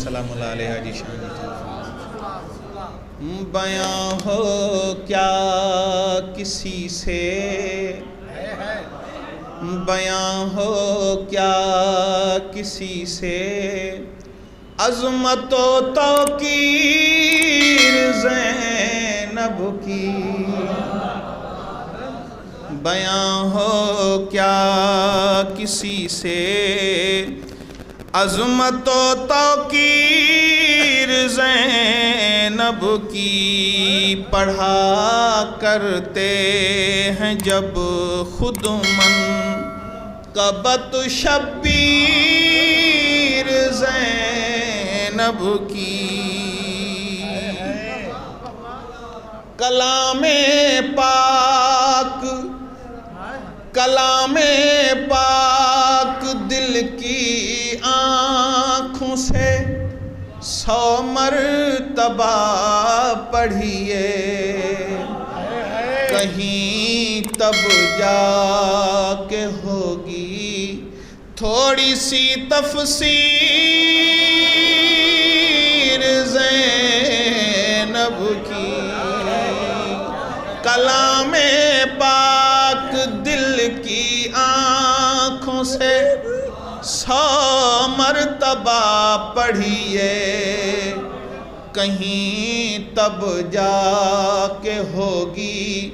سلام اللہ علیہ جی شان بیاں ہو کیا کسی سے بیاں ہو کیا کسی سے عظمت و توقیر زینب کی بیاں ہو کیا کسی سے عظمت و توقیر زینب کی پڑھا کرتے ہیں جب خود منقبت شبیر زینب کی کلام پاک دل کی آنکھوں سے 100 مرتبہ پڑھیے کہیں تب جا کے ہوگی تھوڑی سی تفسیر زینب کی کلام پاک دل کی آنکھوں سے 100 مرتبہ پڑھیے کہیں تب جا کے ہوگی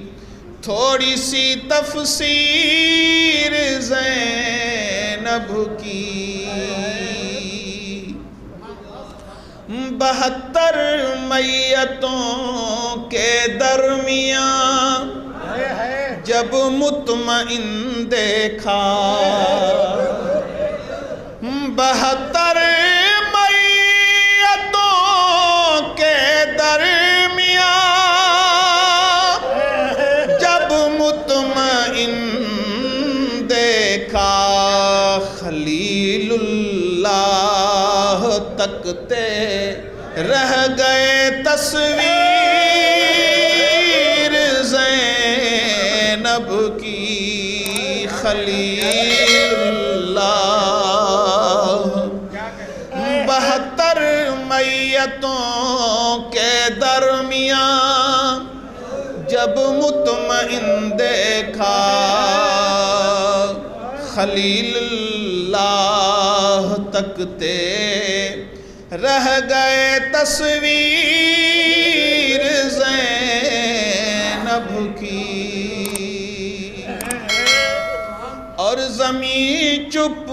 تھوڑی سی تفسیر زینب کی 72 میتوں کے درمیان جب مطمئن دیکھا 72 میتوں کے درمیان جب مطمئن دیکھا خلیل اللہ تکتے رہ گئے تصویر زینب کی خلیل اللہ 72 میتوں کے درمیان جب مطمئن دیکھا خلیل اللہ تکتے رہ گئے تصویر زینب کی اور زمین چپ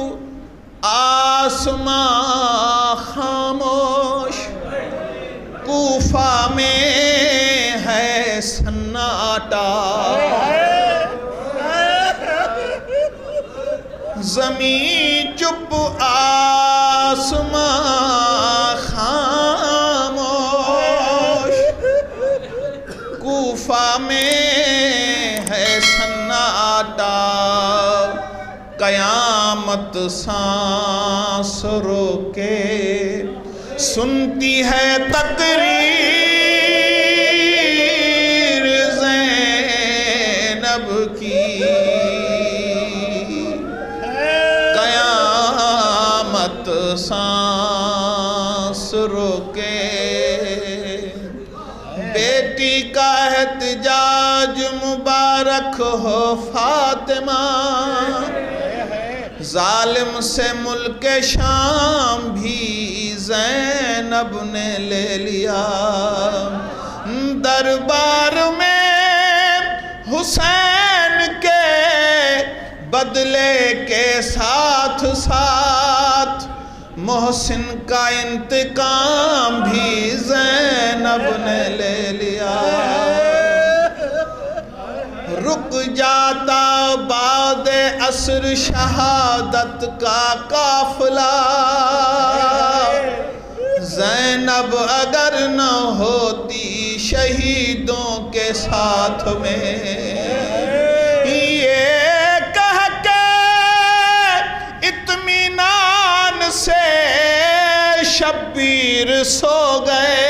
آسمان خاموش کوفہ میں ہے سناٹا زمین چپ آسمان خاموش کوفہ میں ہے سناٹا قیامت سانس روکے سنتی ہے تقریر زینب کی قیامت سانس روکے بیٹی کا احتجاج مبارک ہو فاطمہ ظالم سے ملک شام بھی زینب نے لے لیا دربار میں حسین کے بدلے کے ساتھ ساتھ محسن کا انتقام بھی زینب نے لے لیا رک جاتا بعد عصر شہادت کا قافلہ زینب اگر نہ ہوتی شہیدوں کے ساتھ میں یہ کہہ کے اطمینان سے شبیر سو گئے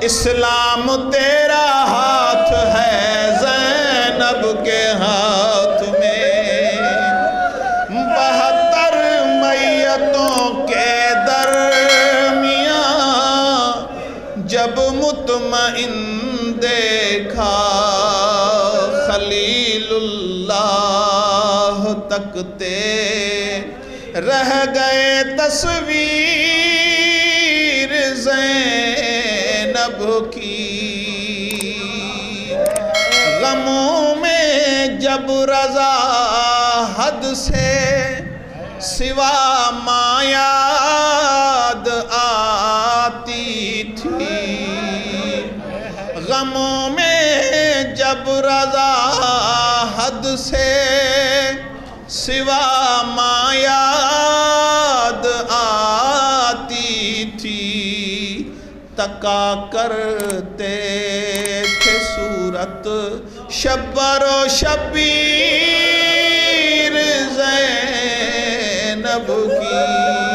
اسلام تیرا ہاتھ ہے زینب کے ہاتھ میں 72 میتوں کے در مطمئن دیکھا خلیل اللہ تکتے رہ گئے تصویر زینب کی غموں میں جب رضا حد سے سوا ماں یاد آتی تھی غموں میں جب رضا حد سے سوا ماں یاد آتی تھی تکا کرتے تھے صورت شبر و شبیر زینب کی